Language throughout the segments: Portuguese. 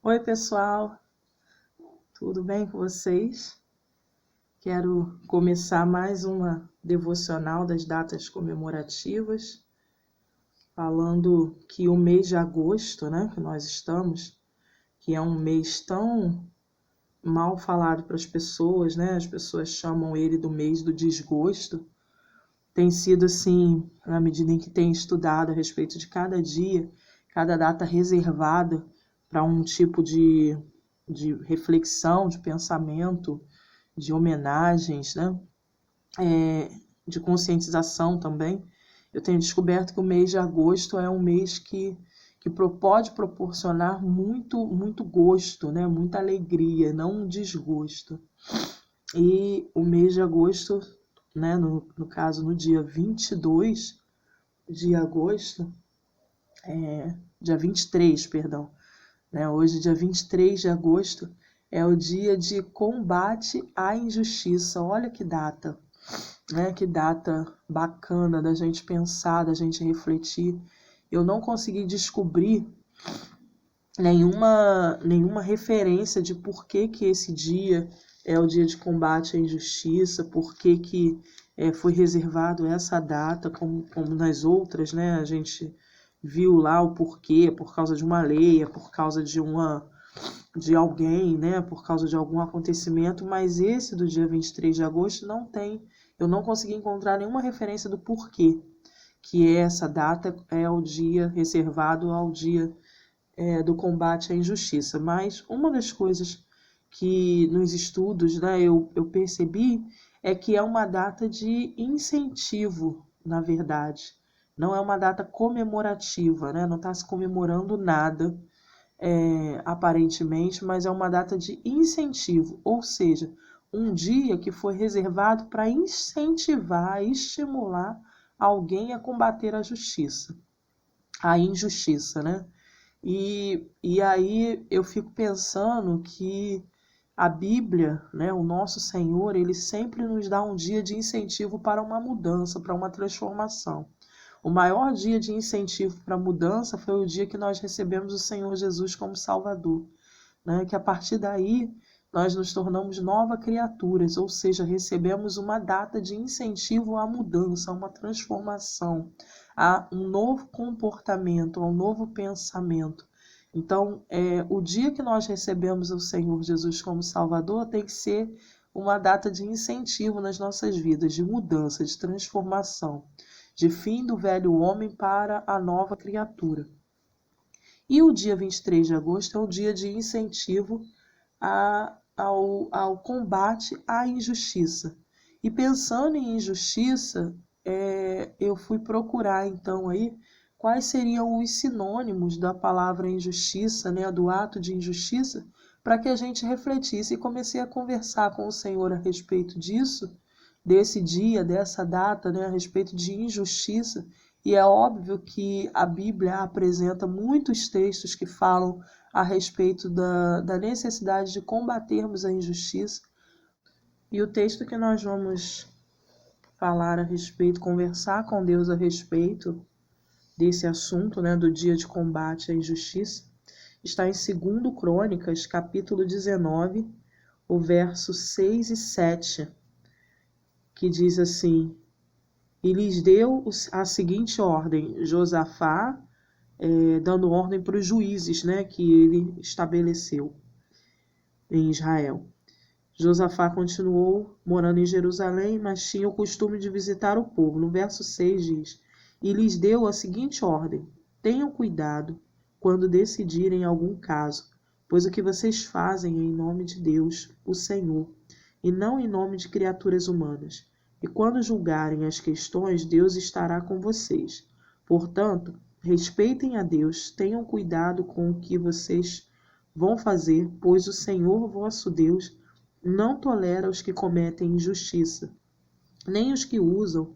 Oi, pessoal, tudo bem com vocês? Quero começar mais uma devocional das datas comemorativas, falando que o mês de agosto, né, que nós estamos, que é um mês tão mal falado para as pessoas, né? As pessoas chamam ele do mês do desgosto. Tem sido assim, na medida em que tem estudado a respeito de cada dia, cada data reservada para um tipo de reflexão, de pensamento, de homenagens, né? De conscientização também. Eu tenho descoberto que o mês de agosto é um mês que pode proporcionar muito gosto, né? Muita alegria, não um desgosto. E o mês de agosto, né? No caso, no dia 22 de agosto, dia 23, perdão, né? Hoje, dia 23 de agosto, é o dia de combate à injustiça. Olha que data, né? Que data bacana da gente pensar, da gente refletir. Eu não consegui descobrir nenhuma referência de por que esse dia é o dia de combate à injustiça, por que foi reservado essa data, como nas outras, né? A gente viu lá o porquê, por causa de uma lei, por causa de alguém, né? Por causa de algum acontecimento, mas esse do dia 23 de agosto não tem. Eu não consegui encontrar nenhuma referência do porquê que essa data é o dia reservado ao dia do combate à injustiça. Mas uma das coisas que nos estudos, né, eu percebi é que é uma data de incentivo, na verdade. Não é uma data comemorativa, né? Não está se comemorando nada, aparentemente, mas é uma data de incentivo, ou seja, um dia que foi reservado para incentivar, estimular alguém a combater a injustiça, né? E aí eu fico pensando que a Bíblia, né, o nosso Senhor, ele sempre nos dá um dia de incentivo para uma mudança, para uma transformação. O maior dia de incentivo para a mudança foi o dia que nós recebemos o Senhor Jesus como Salvador, né? Que a partir daí nós nos tornamos novas criaturas, ou seja, recebemos uma data de incentivo à mudança, a uma transformação, a um novo comportamento, a um novo pensamento. Então, o dia que nós recebemos o Senhor Jesus como Salvador tem que ser uma data de incentivo nas nossas vidas, de mudança, de transformação, de fim do velho homem para a nova criatura. E o dia 23 de agosto é o dia de incentivo ao combate à injustiça. E pensando em injustiça, eu fui procurar então aí quais seriam os sinônimos da palavra injustiça, né, do ato de injustiça, para que a gente refletisse, e comecei a conversar com o Senhor a respeito disso, desse dia, dessa data, né, a respeito de injustiça. E é óbvio que a Bíblia apresenta muitos textos que falam a respeito da necessidade de combatermos a injustiça. E o texto que nós vamos falar a respeito, conversar com Deus a respeito desse assunto, né, do dia de combate à injustiça, está em 2 Crônicas, capítulo 19, o verso 6 e 7, que diz assim: E lhes deu a seguinte ordem, Josafá, dando ordem para os juízes, né, que ele estabeleceu em Israel. Josafá continuou morando em Jerusalém, mas tinha o costume de visitar o povo. No verso 6 diz: E lhes deu a seguinte ordem: Tenham cuidado quando decidirem algum caso, pois o que vocês fazem é em nome de Deus, o Senhor, e não em nome de criaturas humanas. E quando julgarem as questões, Deus estará com vocês. Portanto, respeitem a Deus, tenham cuidado com o que vocês vão fazer, pois o Senhor vosso Deus não tolera os que cometem injustiça, nem os que usam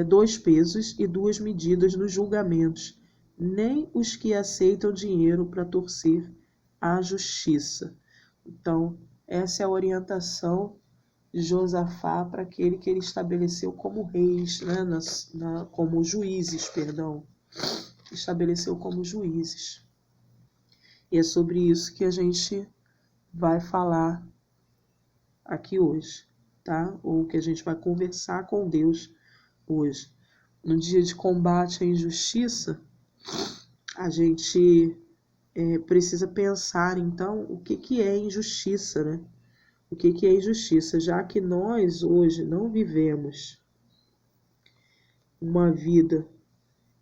2 pesos e 2 medidas nos julgamentos, nem os que aceitam dinheiro para torcer a justiça. Então, essa é a orientação de Josafá para aquele que ele estabeleceu como reis, né? Como juízes, perdão. Estabeleceu como juízes. E é sobre isso que a gente vai falar aqui hoje, tá? Ou que a gente vai conversar com Deus hoje. No dia de combate à injustiça, a gente precisa pensar, então, o que é injustiça, né? O que é injustiça? Já que nós hoje não vivemos uma vida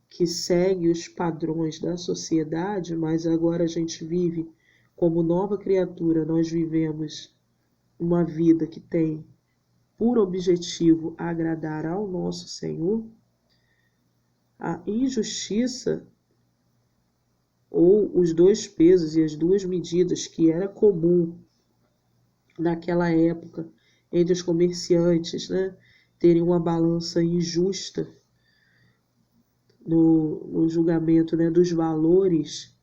que segue os padrões da sociedade, mas agora a gente vive como nova criatura, nós vivemos uma vida que tem por objetivo agradar ao nosso Senhor, a injustiça ou os dois pesos e as duas medidas que era comum naquela época entre os comerciantes, né, terem uma balança injusta no julgamento, né, dos valores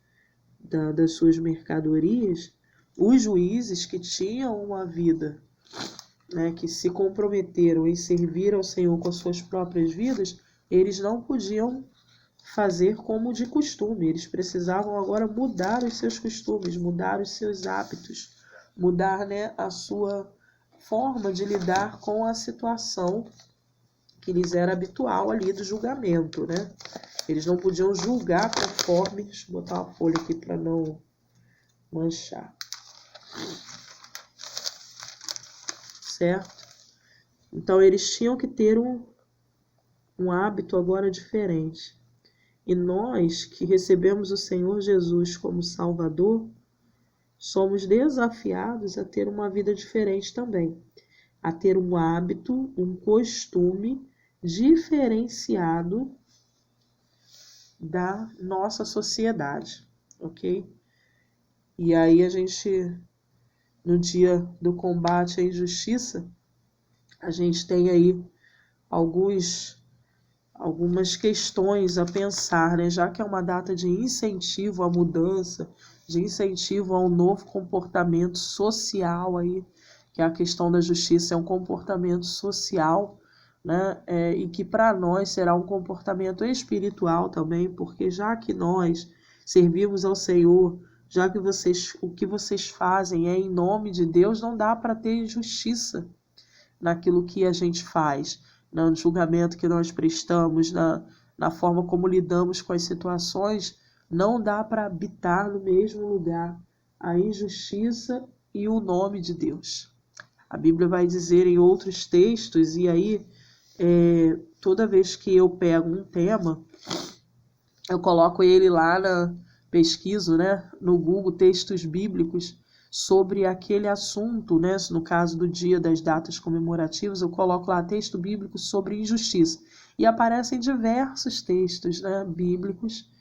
das suas mercadorias, os juízes que tinham uma vida, né, que se comprometeram em servir ao Senhor com as suas próprias vidas, eles não podiam fazer como de costume, eles precisavam agora mudar os seus costumes, mudar os seus hábitos, mudar, né, a sua forma de lidar com a situação que lhes era habitual ali do julgamento, né? Eles não podiam julgar conforme... Deixa eu botar uma folha aqui para não manchar. Certo? Então, eles tinham que ter um hábito agora diferente. E nós, que recebemos o Senhor Jesus como Salvador, somos desafiados a ter uma vida diferente também. A ter um hábito, um costume diferenciado da nossa sociedade, ok? E aí a gente, no dia do combate à injustiça, a gente tem aí algumas questões a pensar, né? Já que é uma data de incentivo à mudança, de incentivo a um novo comportamento social aí, que a questão da justiça é um comportamento social, né? E que para nós será um comportamento espiritual também, porque já que nós servimos ao Senhor, já que o que vocês fazem é em nome de Deus, não dá para ter injustiça naquilo que a gente faz, no julgamento que nós prestamos, na forma como lidamos com as situações. Não dá para habitar no mesmo lugar a injustiça e o nome de Deus. A Bíblia vai dizer em outros textos, e aí toda vez que eu pego um tema, eu coloco ele lá pesquiso, né, no Google, textos bíblicos sobre aquele assunto, né, no caso do dia das datas comemorativas, eu coloco lá texto bíblico sobre injustiça. E aparecem diversos textos, né, bíblicos,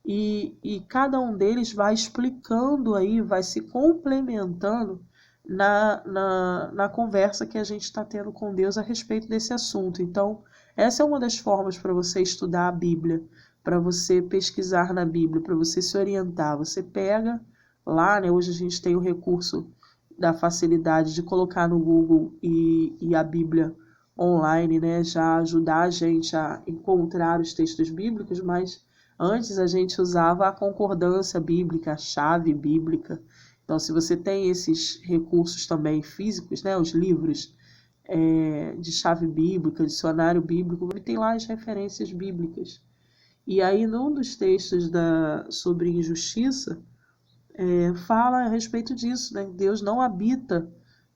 e cada um deles vai explicando aí, vai se complementando na conversa que a gente está tendo com Deus a respeito desse assunto. Então, essa é uma das formas para você estudar a Bíblia, para você pesquisar na Bíblia, para você se orientar. Você pega lá, né, hoje a gente tem o recurso da facilidade de colocar no Google e a Bíblia online, né, já ajudar a gente a encontrar os textos bíblicos, mas antes a gente usava a concordância bíblica, a chave bíblica. Então, se você tem esses recursos também físicos, né, os livros de chave bíblica, dicionário bíblico, tem lá as referências bíblicas. E aí, num dos textos sobre injustiça, fala a respeito disso, né? Deus não habita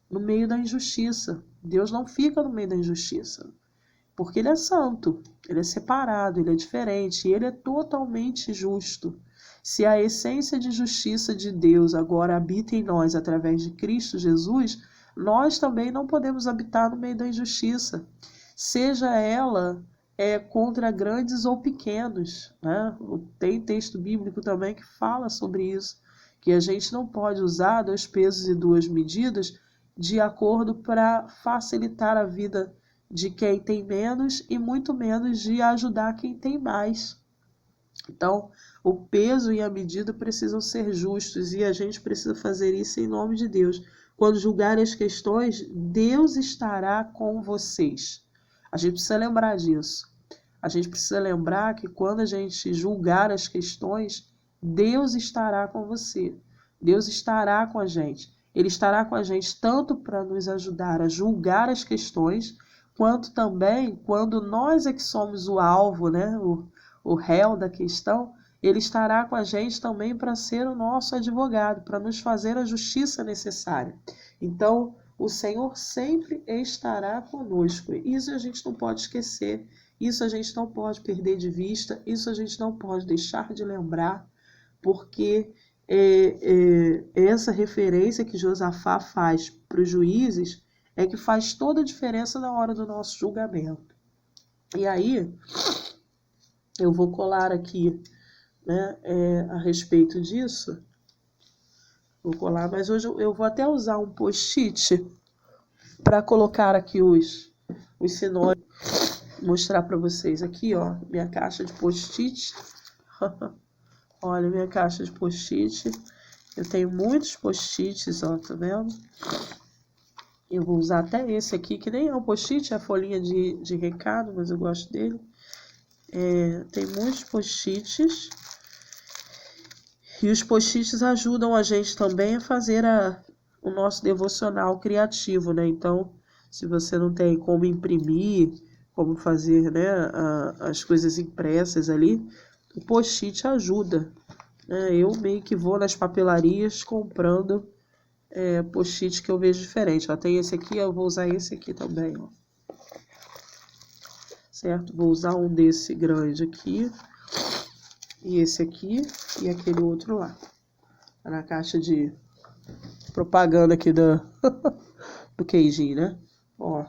no meio da injustiça. Deus não fica no meio da injustiça. Porque ele é santo, ele é separado, ele é diferente, e ele é totalmente justo. Se a essência de justiça de Deus agora habita em nós através de Cristo Jesus, nós também não podemos habitar no meio da injustiça, seja ela contra grandes ou pequenos, né? Tem texto bíblico também que fala sobre isso, que a gente não pode usar 2 pesos e 2 medidas de acordo para facilitar a vida de quem tem menos e muito menos de ajudar quem tem mais. Então, o peso e a medida precisam ser justos e a gente precisa fazer isso em nome de Deus. Quando julgar as questões, Deus estará com vocês. A gente precisa lembrar disso. A gente precisa lembrar que quando a gente julgar as questões, Deus estará com você. Deus estará com a gente. Ele estará com a gente tanto para nos ajudar a julgar as questões, quanto também quando nós é que somos o alvo, né? O réu da questão, ele estará com a gente também para ser o nosso advogado, para nos fazer a justiça necessária. Então, o Senhor sempre estará conosco. Isso a gente não pode esquecer, isso a gente não pode perder de vista, isso a gente não pode deixar de lembrar, porque essa referência que Josafá faz para os juízes é que faz toda a diferença na hora do nosso julgamento. E aí, eu vou colar aqui, né, a respeito disso. Vou colar, mas hoje eu vou até usar um post-it para colocar aqui os sinônimos, mostrar para vocês aqui, ó, minha caixa de post-it. Olha, minha caixa de post-it. Eu tenho muitos post-its, ó, tá vendo? Eu vou usar até esse aqui, que nem é um post-it, é a folhinha de recado, mas eu gosto dele. Tem muitos post-its. E os post-its ajudam a gente também a fazer o nosso devocional criativo, né? Então, se você não tem como imprimir, como fazer, né, as coisas impressas ali, o post-it ajuda, né? Eu meio que vou nas papelarias comprando post-it que eu vejo diferente. Ó, tem esse aqui, eu vou usar esse aqui também, ó. Certo? Vou usar um desse grande aqui, e esse aqui, e aquele outro lá. Tá na caixa de propaganda aqui do queijinho, né? Ó,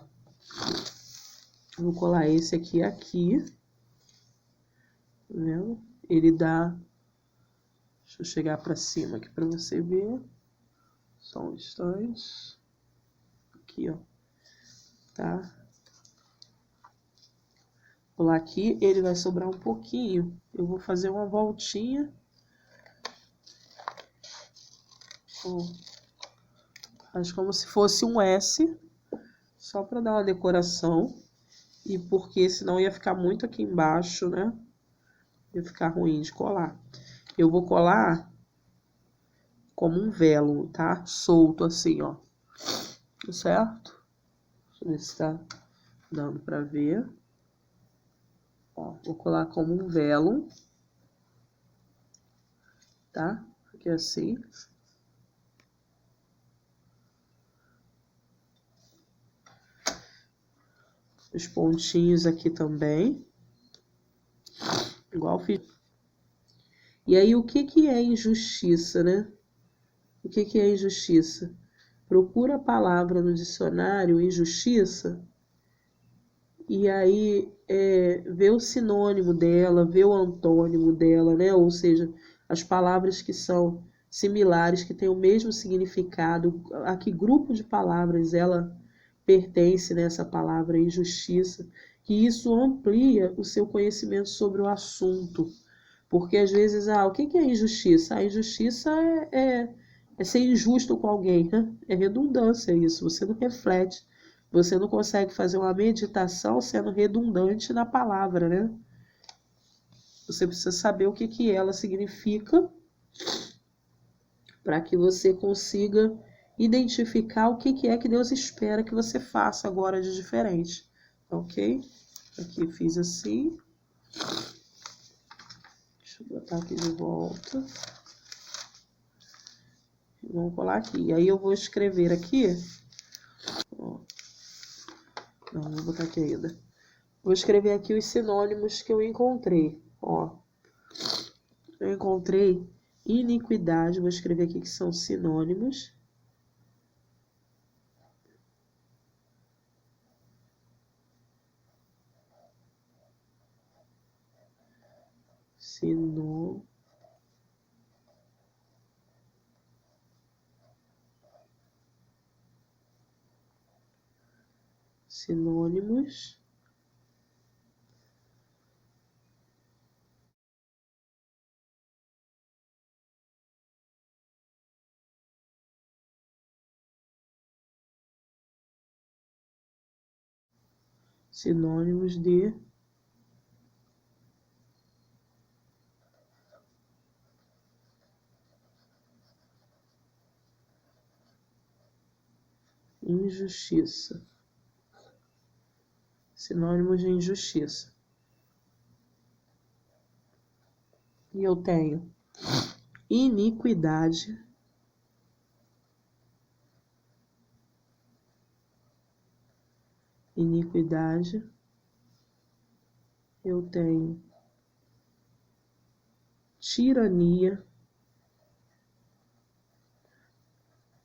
vou colar esse aqui. Tá vendo? Ele dá... Deixa eu chegar pra cima aqui pra você ver. Só um instante. Aqui, ó. Tá? Vou lá aqui, ele vai sobrar um pouquinho. Eu vou fazer uma voltinha. Ó. Faz como se fosse um S. Só pra dar uma decoração. E porque senão ia ficar muito aqui embaixo, né? Ia ficar ruim de colar. Eu vou colar como um velo, tá? Solto assim, ó. Certo? Deixa eu ver se tá dando pra ver. Ó, vou colar como um velo. Tá? Aqui assim. Os pontinhos aqui também. Igual fiz. E aí, o que que é injustiça, né? O que que é injustiça? Procura a palavra no dicionário, injustiça, e aí vê o sinônimo dela, vê o antônimo dela, né? Ou seja, as palavras que são similares, que têm o mesmo significado, a que grupo de palavras ela pertence nessa palavra injustiça, que isso amplia o seu conhecimento sobre o assunto. Porque às vezes, o que que é injustiça? A injustiça é ser injusto com alguém, né? É redundância isso, você não reflete, você não consegue fazer uma meditação sendo redundante na palavra, né? Você precisa saber o que que ela significa para que você consiga identificar o que que é que Deus espera que você faça agora de diferente, ok? Aqui fiz assim. Deixa eu botar aqui de volta. Vamos colar aqui. E aí eu vou escrever aqui. Ó. Não, vou botar aqui ainda. Vou escrever aqui os sinônimos que eu encontrei. Ó. Eu encontrei iniquidade. Vou escrever aqui que são sinônimos. Sinônimos. Sinônimos de... injustiça. Sinônimos de injustiça. E eu tenho iniquidade, eu tenho tirania.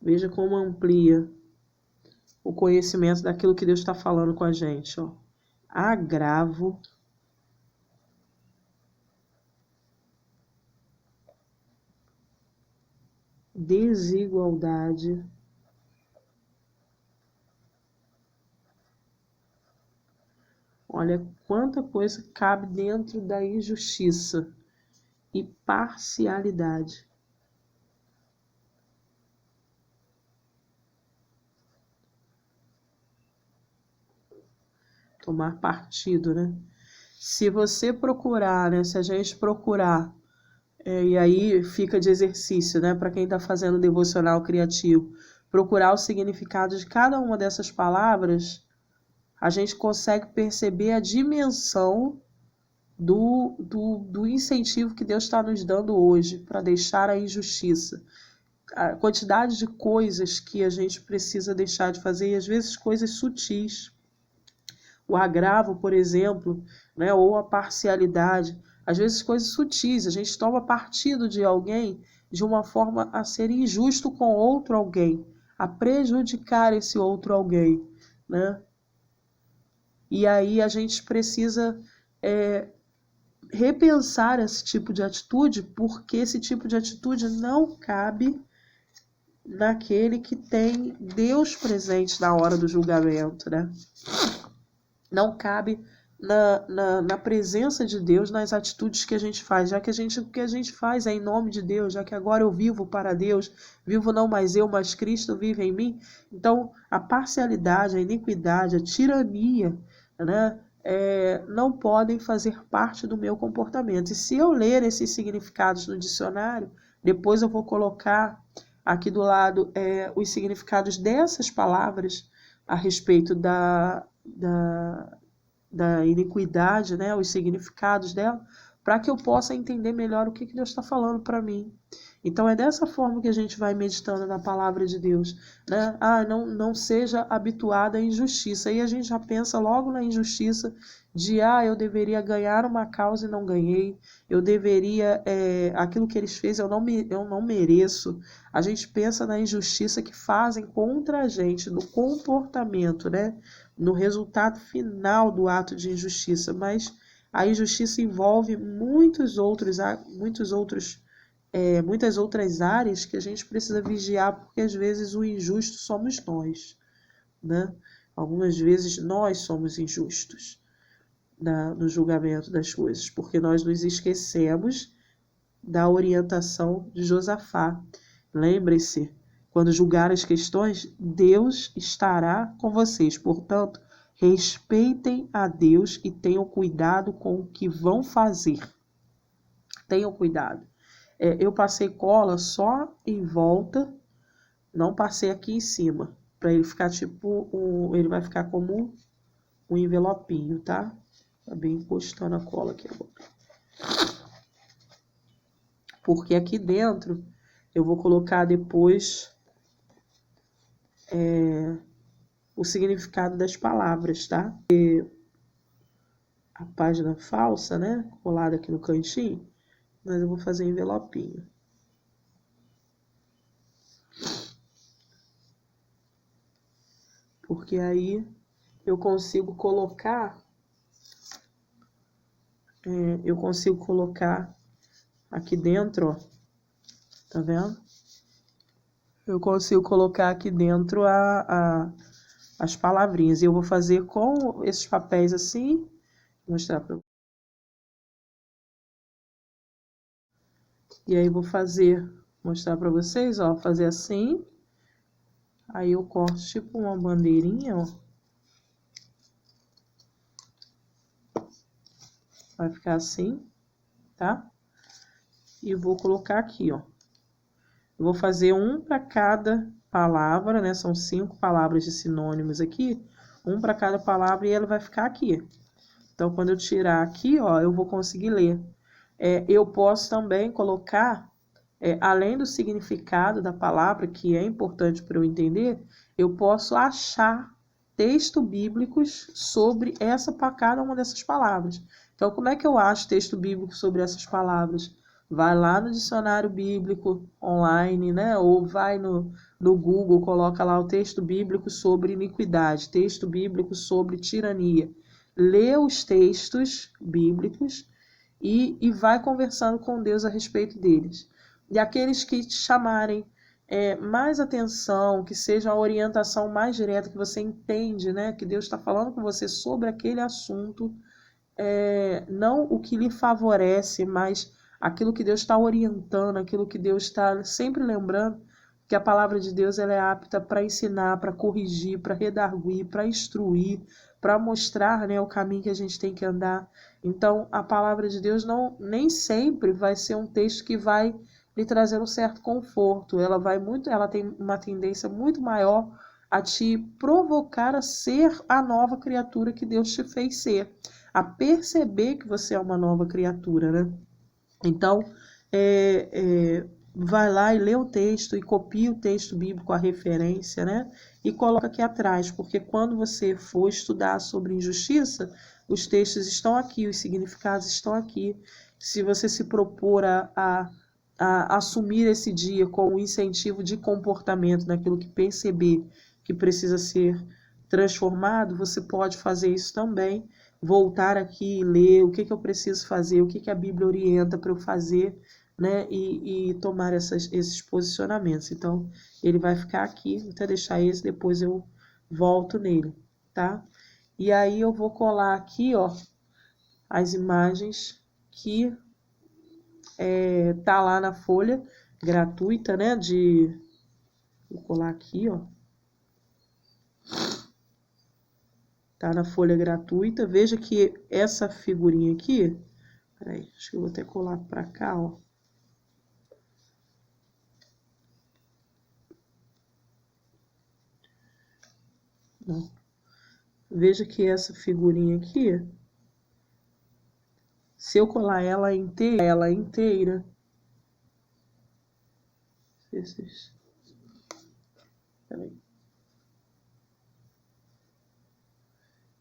Veja como amplia o conhecimento daquilo que Deus está falando com a gente, ó. Agravo, desigualdade, olha quanta coisa cabe dentro da injustiça, e parcialidade. Tomar partido, né? Se você procurar, né? Se a gente procurar, e aí fica de exercício, né? Para quem está fazendo devocional criativo, procurar o significado de cada uma dessas palavras, a gente consegue perceber a dimensão do incentivo que Deus está nos dando hoje para deixar a injustiça. A quantidade de coisas que a gente precisa deixar de fazer, e às vezes coisas sutis. O agravo, por exemplo, né, ou a parcialidade, às vezes coisas sutis, a gente toma partido de alguém de uma forma a ser injusto com outro alguém, a prejudicar esse outro alguém, né? E aí a gente precisa repensar esse tipo de atitude, porque esse tipo de atitude não cabe naquele que tem Deus presente na hora do julgamento, né? Não cabe na presença de Deus nas atitudes que a gente faz, já que o que a gente faz é em nome de Deus, já que agora eu vivo para Deus, vivo não mais eu, mas Cristo vive em mim. Então, a parcialidade, a iniquidade, a tirania, né, não podem fazer parte do meu comportamento. E se eu ler esses significados no dicionário, depois eu vou colocar aqui do lado os significados dessas palavras a respeito da iniquidade, né, os significados dela, para que eu possa entender melhor o que Deus está falando para mim. Então é dessa forma que a gente vai meditando na palavra de Deus, né? Não seja habituada à injustiça. Aí a gente já pensa logo na injustiça de eu deveria ganhar uma causa e não ganhei, eu deveria, aquilo que eles fez eu não mereço. A gente pensa na injustiça que fazem contra a gente, no comportamento, né? No resultado final do ato de injustiça, mas a injustiça envolve muitas outras áreas que a gente precisa vigiar, porque às vezes o injusto somos nós, né? Algumas vezes nós somos injustos no julgamento das coisas, porque nós nos esquecemos da orientação de Josafá. Lembre-se, quando julgar as questões, Deus estará com vocês. Portanto, respeitem a Deus e tenham cuidado com o que vão fazer. Tenham cuidado. Eu passei cola só em volta, não passei aqui em cima, para ele ficar ele vai ficar como um envelopinho, tá? Tá bem encostando a cola aqui agora. Porque aqui dentro eu vou colocar depois o significado das palavras, tá? E a página falsa, né? Colada aqui no cantinho, mas eu vou fazer envelopinho. Porque aí eu consigo colocar aqui dentro, ó, tá vendo? Eu consigo colocar aqui dentro as palavrinhas. E eu vou fazer com esses papéis assim, vou mostrar para vocês. E aí vou mostrar para vocês, ó, fazer assim. Aí eu corto tipo uma bandeirinha, ó. Vai ficar assim, tá? E vou colocar aqui, ó. Eu vou fazer um para cada palavra, né? São 5 palavras de sinônimos aqui, um para cada palavra, e ele vai ficar aqui. Então, quando eu tirar aqui, ó, eu vou conseguir ler. Eu posso também colocar, além do significado da palavra, que é importante para eu entender, eu posso achar textos bíblicos sobre cada uma dessas palavras. Então, como é que eu acho texto bíblico sobre essas palavras? Vai lá no dicionário bíblico online, né? Ou vai no Google, coloca lá o texto bíblico sobre iniquidade, texto bíblico sobre tirania. Lê os textos bíblicos e vai conversando com Deus a respeito deles. E aqueles que te chamarem mais atenção, que seja a orientação mais direta, que você entende, né? Que Deus está falando com você sobre aquele assunto, não o que lhe favorece, mas aquilo que Deus está orientando, aquilo que Deus está sempre lembrando, que a palavra de Deus ela é apta para ensinar, para corrigir, para redarguir, para instruir, para mostrar, né, o caminho que a gente tem que andar. Então, a palavra de Deus nem sempre vai ser um texto que vai lhe trazer um certo conforto. Ela tem uma tendência muito maior a te provocar a ser a nova criatura que Deus te fez ser, a perceber que você é uma nova criatura, né? Então, vai lá e lê o texto e copia o texto bíblico, a referência, né? E coloca aqui atrás, porque quando você for estudar sobre injustiça, os textos estão aqui, os significados estão aqui. Se você se propor a assumir esse dia como incentivo de comportamento naquilo que perceber que precisa ser transformado, você pode fazer isso também. Voltar aqui e ler o que eu preciso fazer, o que a Bíblia orienta para eu fazer, né? E tomar esses posicionamentos. Então, ele vai ficar aqui, vou até deixar esse, depois eu volto nele, tá? E aí eu vou colar aqui, ó, as imagens que tá lá na folha gratuita, né? Vou colar aqui, ó. Tá na folha gratuita. Veja que essa figurinha aqui, peraí, acho que eu vou até colar para cá, ó. Não. Veja que essa figurinha aqui, se eu colar ela inteira, peraí.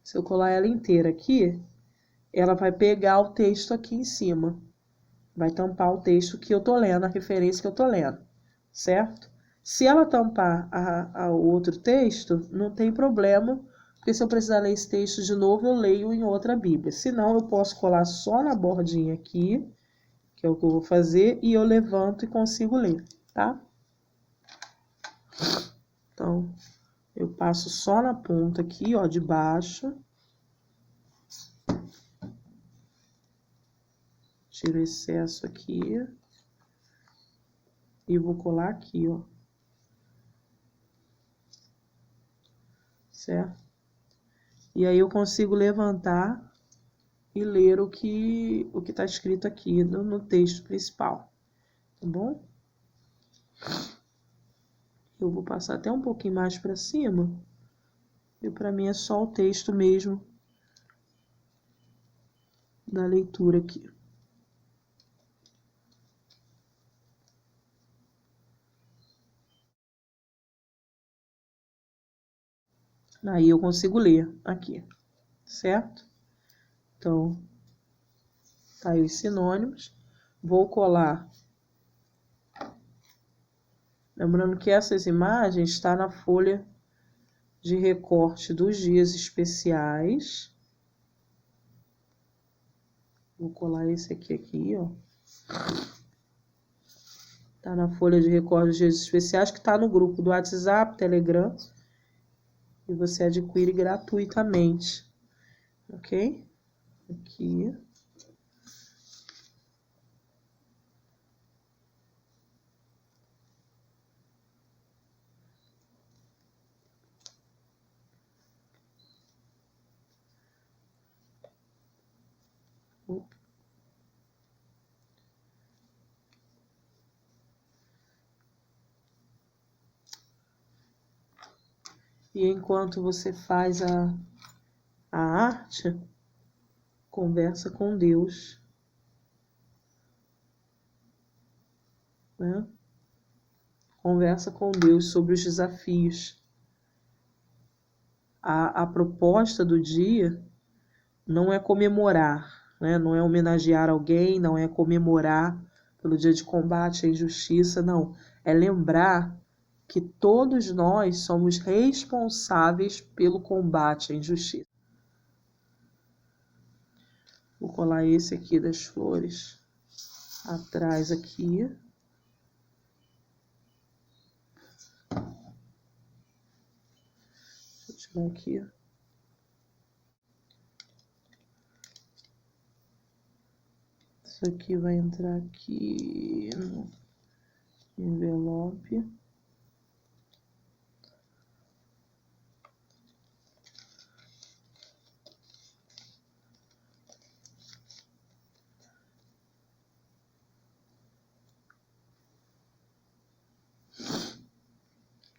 Se eu colar ela inteira aqui, ela vai pegar o texto aqui em cima. Vai tampar o texto que eu tô lendo, a referência que eu tô lendo, certo? Se ela tampar o outro texto, não tem problema, porque se eu precisar ler esse texto de novo, eu leio em outra Bíblia. Se não, eu posso colar só na bordinha aqui, que é o que eu vou fazer, e eu levanto e consigo ler, tá? Então, eu passo só na ponta aqui, ó, de baixo. Tiro o excesso aqui. E vou colar aqui, ó. Certo? E aí eu consigo levantar e ler o que está escrito aqui no texto principal, tá bom? Eu vou passar até um pouquinho mais para cima, e para mim é só o texto mesmo da leitura aqui. Aí eu consigo ler aqui, certo? Então, tá aí os sinônimos. Vou colar. Lembrando que essas imagens estão na folha de recorte dos dias especiais. Vou colar esse aqui, ó. Tá na folha de recorte dos dias especiais, que tá no grupo do WhatsApp, Telegram. E você adquire gratuitamente. Ok? Aqui. E enquanto você faz a arte, conversa com Deus, né? Conversa com Deus sobre os desafios. A proposta do dia não é comemorar, né? Não é homenagear alguém, não é comemorar pelo dia de combate à injustiça, não. É lembrar que todos nós somos responsáveis pelo combate à injustiça. Vou colar esse aqui das flores atrás aqui. Deixa eu tirar aqui. Isso aqui vai entrar aqui no envelope.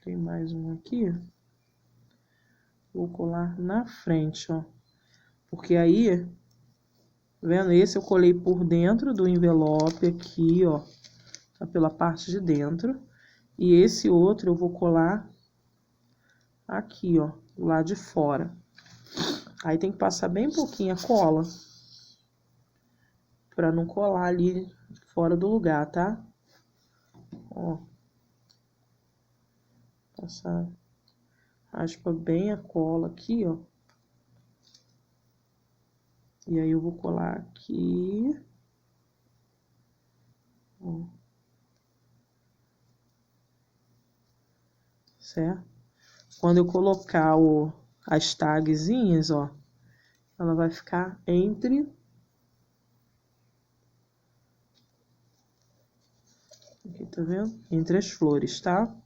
Tem mais um aqui. Vou colar na frente, ó. Porque aí, tá vendo? Esse eu colei por dentro do envelope aqui, ó. Tá pela parte de dentro. E esse outro eu vou colar aqui, ó, do lado de fora. Aí tem que passar bem pouquinho a cola, pra não colar ali fora do lugar, tá? Ó. Passar, raspa bem a cola aqui, ó. E aí eu vou colar aqui. Ó. Certo? Quando eu colocar as tagzinhas, ó, ela vai ficar entre... Aqui, tá vendo? Entre as flores, tá?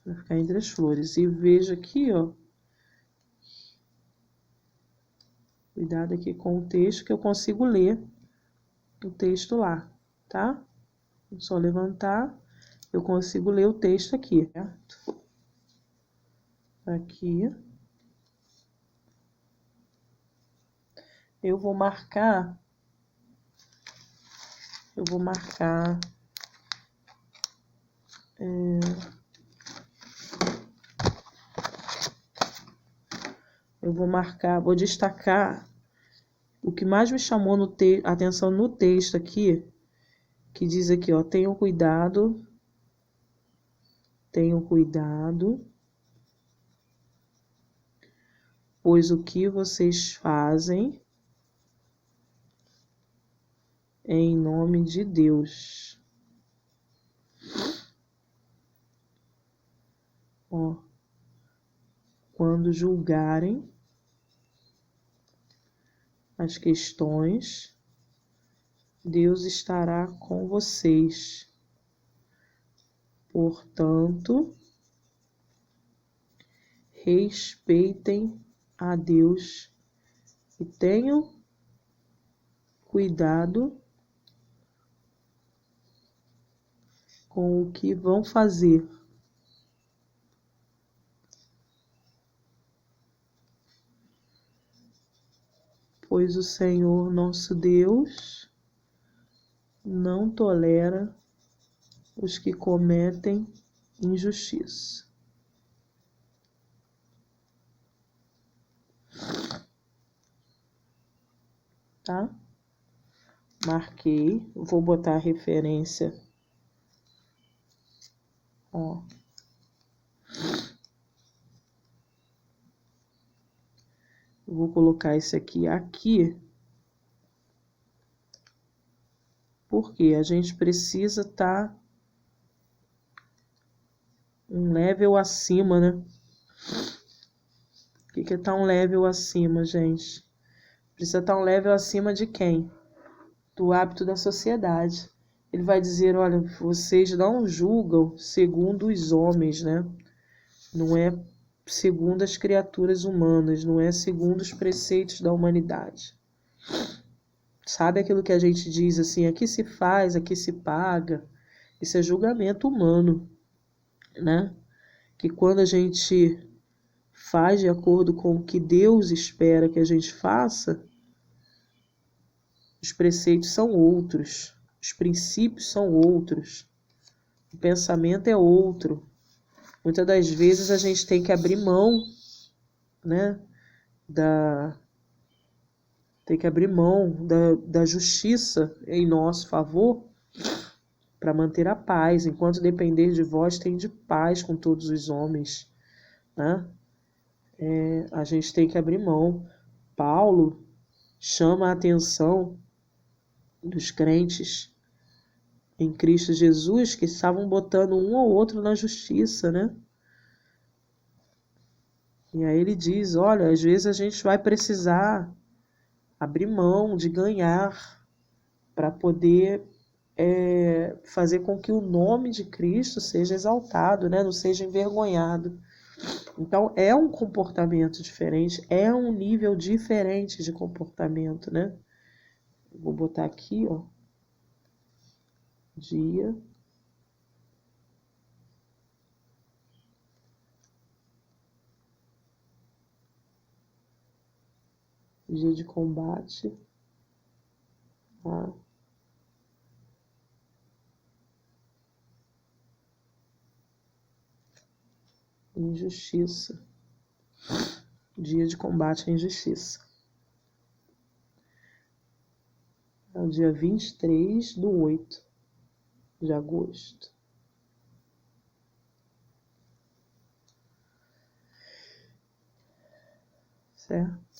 Vai ficar entre as flores. E veja aqui, ó. Cuidado aqui com o texto, que eu consigo ler o texto lá, tá? É só levantar, eu consigo ler o texto aqui, certo? Aqui. Eu vou marcar... vou destacar o que mais me chamou a atenção no texto aqui, que diz aqui, ó, tenham cuidado, pois o que vocês fazem é em nome de Deus. Ó, quando julgarem as questões, Deus estará com vocês. Portanto, respeitem a Deus e tenham cuidado com o que vão fazer. Pois o Senhor nosso Deus não tolera os que cometem injustiça. Tá? Marquei, vou botar a referência. Ó. Vou colocar esse aqui, porque a gente precisa estar um level acima, né? O que é estar um level acima, gente? Precisa estar um level acima de quem? Do hábito da sociedade. Ele vai dizer, olha, vocês não julgam segundo os homens, né? Não é segundo as criaturas humanas, não é segundo os preceitos da humanidade. Sabe aquilo que a gente diz assim, aqui se faz, aqui se paga? Isso é julgamento humano, né? que quando a gente faz de acordo com o que Deus espera que a gente faça, os preceitos são outros, os princípios são outros, o pensamento é outro. Muitas das vezes a gente tem que abrir mão, né, da justiça em nosso favor para manter a paz. Enquanto depender de vós, tende paz com todos os homens, né? A gente tem que abrir mão. Paulo chama a atenção dos crentes em Cristo Jesus que estavam botando um ou outro na justiça, né? E aí ele diz, olha, às vezes a gente vai precisar abrir mão de ganhar para poder fazer com que o nome de Cristo seja exaltado, né? Não seja envergonhado. Então, é um comportamento diferente, é um nível diferente de comportamento, né? Vou botar aqui, ó, dia de combate à injustiça. Dia de combate à injustiça. É o dia 23/8 de agosto. Certo?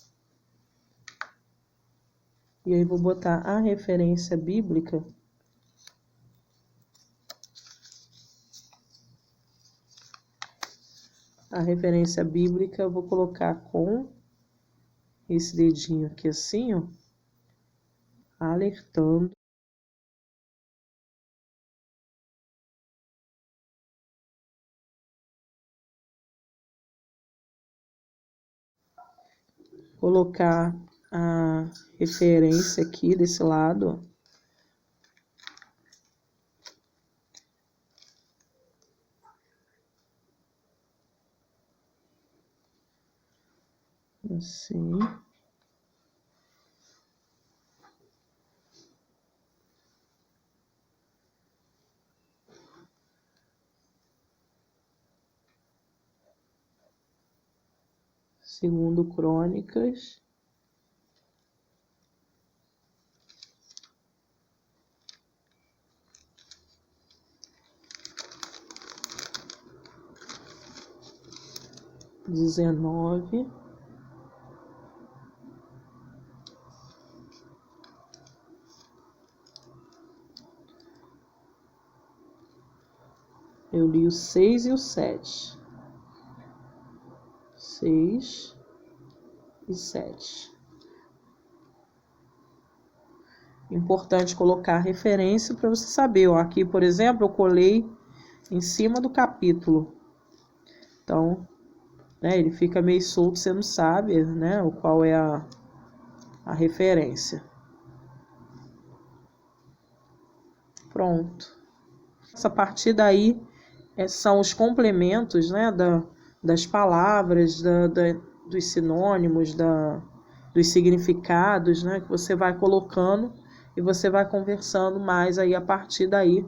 E aí vou botar a referência bíblica. A referência bíblica eu vou colocar com esse dedinho aqui assim, ó, alertando colocar a referência aqui desse lado, ó, assim. Segundo Crônicas, XIX, eu li o 6 e o 7. 6 e 7. Importante colocar a referência para você saber. Ó, aqui, por exemplo, eu colei em cima do capítulo. Então, né, ele fica meio solto, você não sabe, né, qual é a referência. Pronto. A partir daí são os complementos, né, das palavras, dos sinônimos, dos significados, né, que você vai colocando e você vai conversando mais aí a partir daí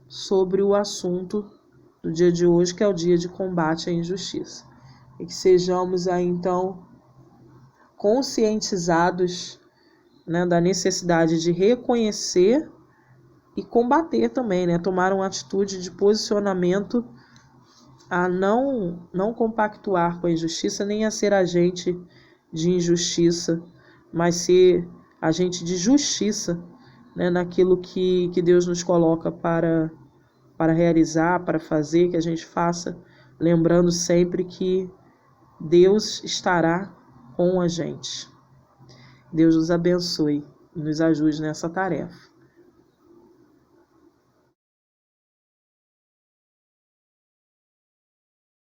sobre o assunto do dia de hoje, que é o dia de combate à injustiça. E que sejamos aí, então, conscientizados, né, da necessidade de reconhecer e combater também, né, tomar uma atitude de posicionamento a não compactuar com a injustiça, nem a ser agente de injustiça, mas ser agente de justiça, né, naquilo que Deus nos coloca para realizar, para fazer, que a gente faça, lembrando sempre que Deus estará com a gente. Deus nos abençoe e nos ajude nessa tarefa.